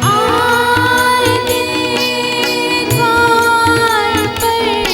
आए दिन द्वार पर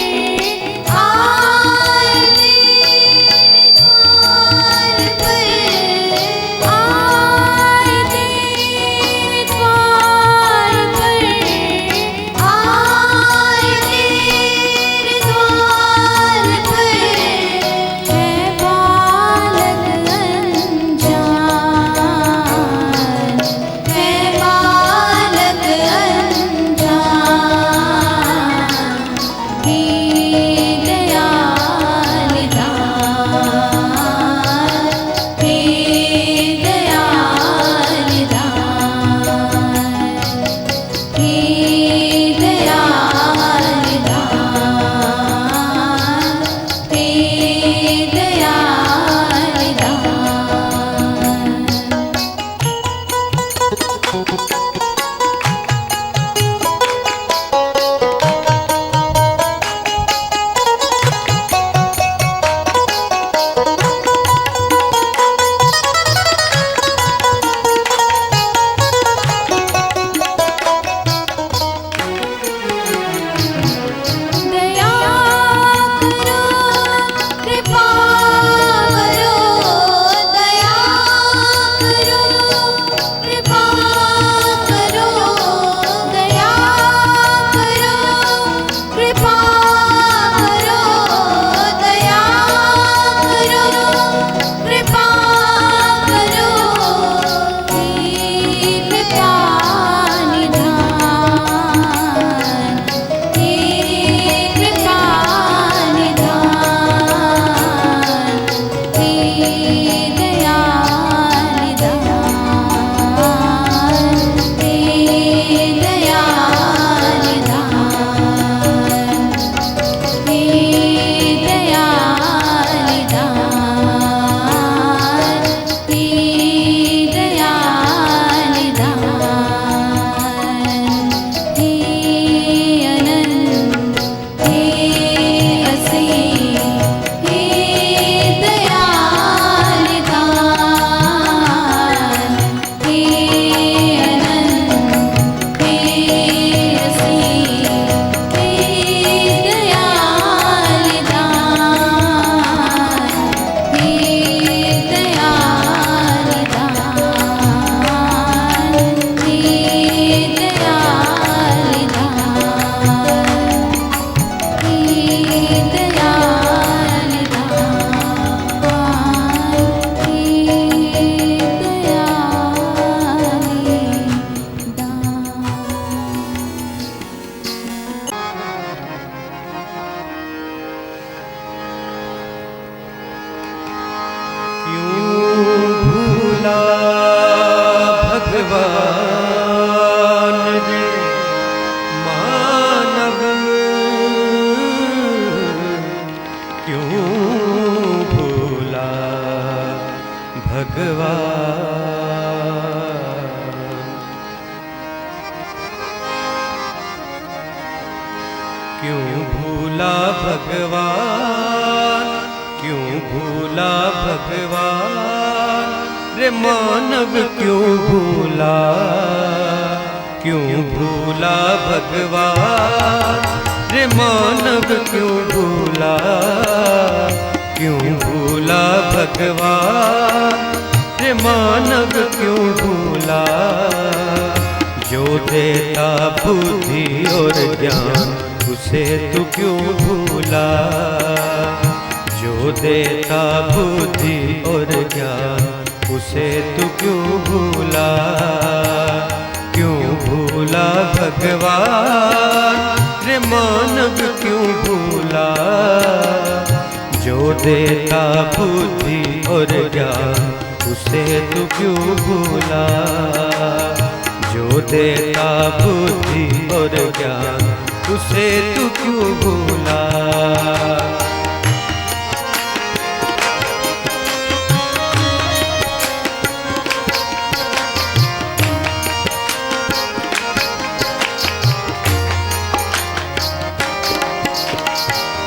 क्यों भूला भगवान, क्यों भूला भगवान, रे मानव क्यों भूला, क्यों भूला भगवान, रे मानव क्यों भूला, क्यों भूला भगवान, रे मानव क्यों भूला। जो देता बुद्धि और ज्ञान उसे तू क्यों भूला, जो देता बुद्धि और ज्ञान उसे तू क्यों भूला, क्यों भूला भगवान, रे मानव क्यों भूला। जो देता बुद्धि और ज्ञान उसे तू क्यों भूला, जो देता बुद्धि और ज्ञान उसे तू क्यों भूला।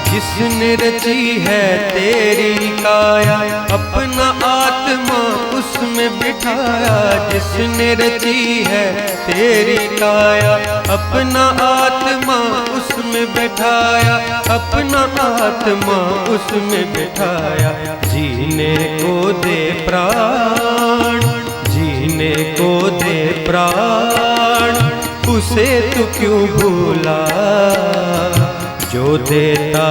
जिसने रची है तेरी काया, अपना आत्मा उसमें बिठाया। जिसने रची है तेरी काया, अपना आत्मा उसमें बिठाया, अपना आत्मा उसमें बिठाया। जीने को दे प्राण, जीने को दे प्राण, उसे तू क्यों भूला। जो देता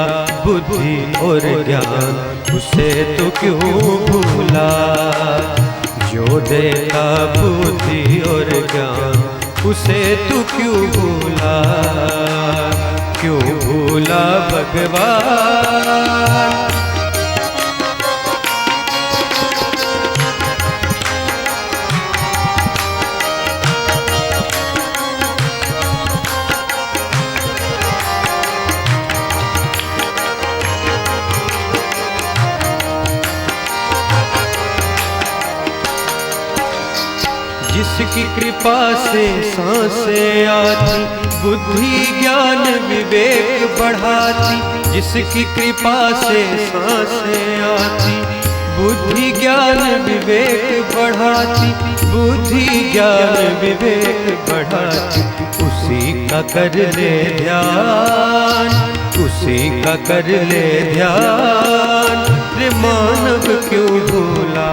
बुद्धि और ज्ञान उसे तू क्यों भूला, जो देता बुद्धि और ज्ञान उसे तू क्यों भूला, क्यों भूला भगवान। जिसकी कृपा से सांसें आती, बुद्धि ज्ञान विवेक बढ़ाती। जिसकी कृपा से सांसें आती, बुद्धि ज्ञान विवेक बढ़ाती, बुद्धि ज्ञान विवेक बढ़ाती। उसी का कर ले ध्यान, उसी का कर ले ध्यान, रे मानव क्यों भूला।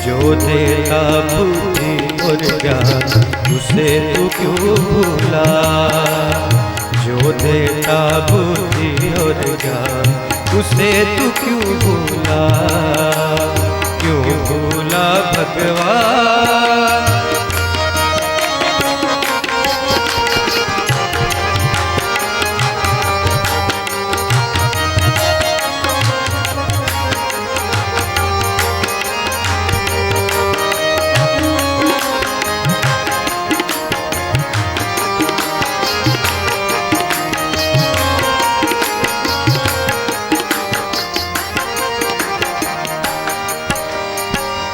जो देता बुद्धि और ज्ञान उसे तू क्यों भूला, जो देता बुद्धि और ज्ञान उसे तू क्यों भूला, क्यों भूला भगवान।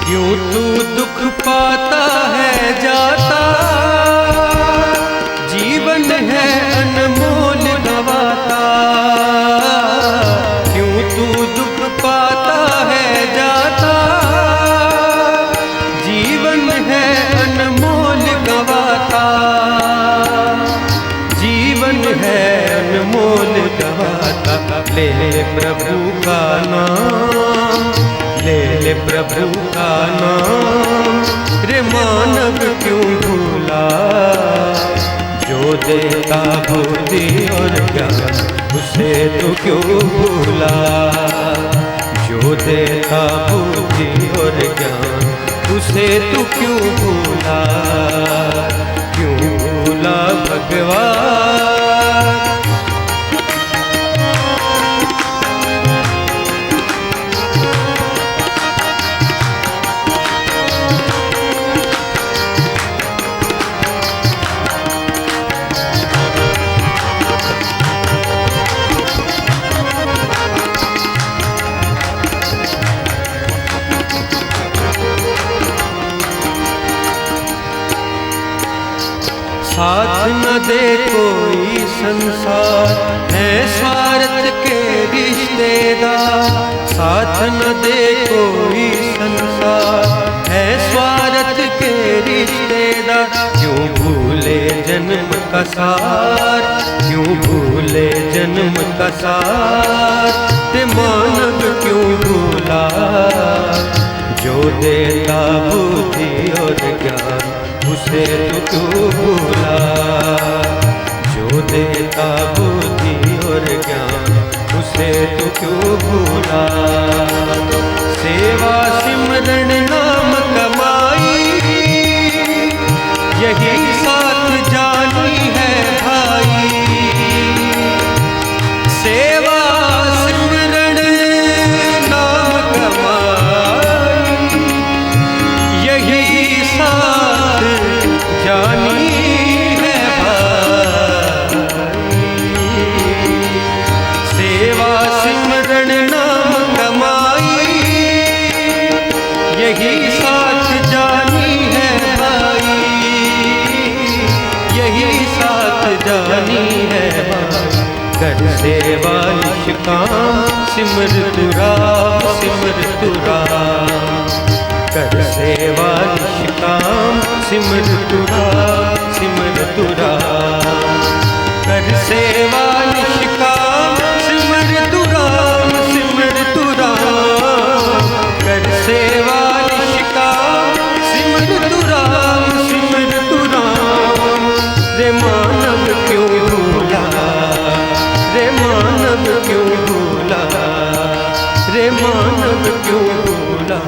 क्यों तू दुख पाता है जाता, जीवन है अनमोल गवाता। क्यों तू दुख पाता है जाता, जीवन है अनमोल गवाता, जीवन है अनमोल गवाता। ले प्रभु का नाम, ले ले प्रभु का नाम, रे मानव क्यों भूला। जो देता बुद्धि और ज्ञान उसे तू क्यों भूला, जो देता बुद्धि और ज्ञान उसे तू क्यों भूला, क्यों भूला भगवान। साथ न दे कोई संसार, है स्वार्थ के रिश्तेदार। साथ न दे कोई संसार, है स्वार्थ के रिश्तेदार। क्यों भूले जन्म का सार, क्यों भूले जन्म का सार। ते मानव क्यों भूला, जो देता बुद्धि और ज्ञान, उसे तो क्यों भूला। जो देता बुद्धि और ज्ञान, उसे तो क्यों भूला। सेवा सिमरन नाम कमाई, यही साथ जानी है भाई। सेवा सिमरन नाम कमाई, यही साथ जानी है भाई। सेवा सिमरन नाम कमाई, यही साथ जानी है भाई। यही साथ जानी है भाई। कर सेवा निष्काम, सिमर तू राम, सिमर तू राम। कर सेवा निष्काम, सिमर तू राम, सिमर तू राम। कर सेवा निष्काम, सिमर तू राम, सिमर तू राम। कर सेवा निष्काम, सिमर तू राम, सिमर तू राम। रे मानव क्यों भूला, रे मानव क्यों भूला, रे मानव क्यों भूला।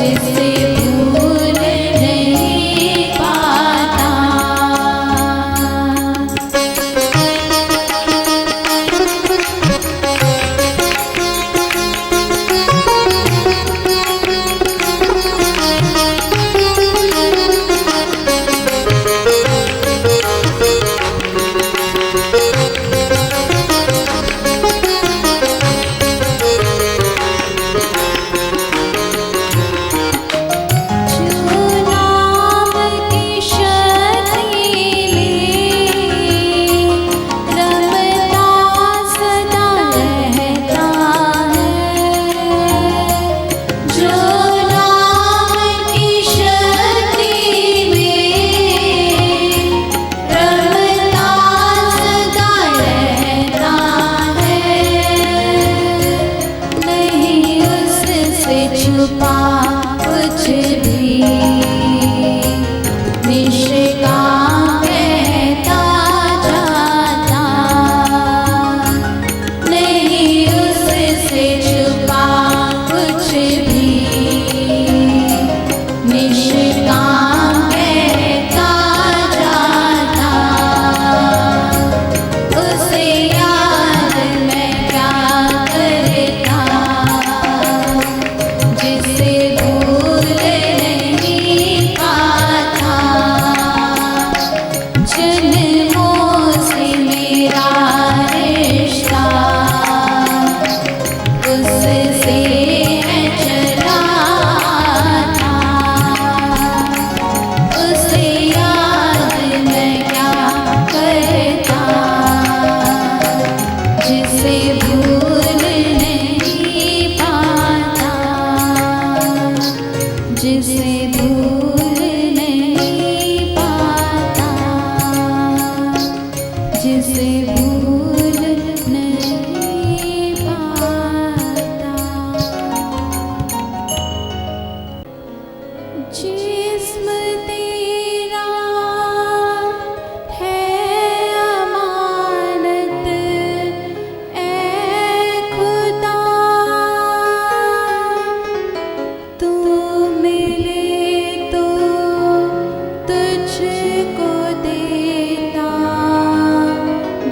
जिसे भूल नहीं पाता। छुपा कुछ भी निष्काम कहता जाता, नहीं उससे छुपा कुछ भी निष्काम कहता जाता। उसे याद मैं क्या करता, जिसे भूल नहीं पाता। जन्मों से मेरा रिश्ता उससे है चला था। उसे याद मैं क्या करता, जिसे भूल नहीं पाता, जिसे भूल नहीं पाता, जिसे भूल नहीं पाता। जिस्म तेरा है अमानत ऐ खुदा, तू मिले तो तुझको देता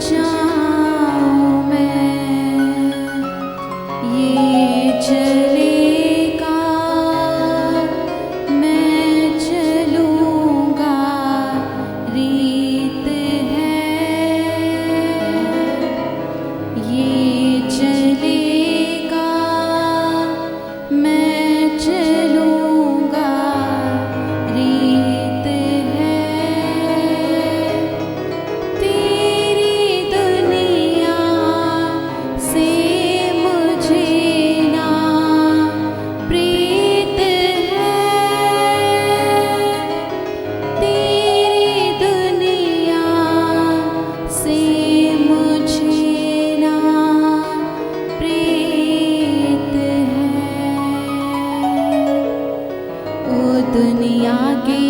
जाऊं मैं। ये चलेगा मैं चलूँगा, रीत है। ये चलेगा मैं चलूँगा, रीत है। तेरी दुनिया से मुझे ना प्रीत है। तेरी दुनिया से मुझे ना प्रीत है। ओ दुनिया के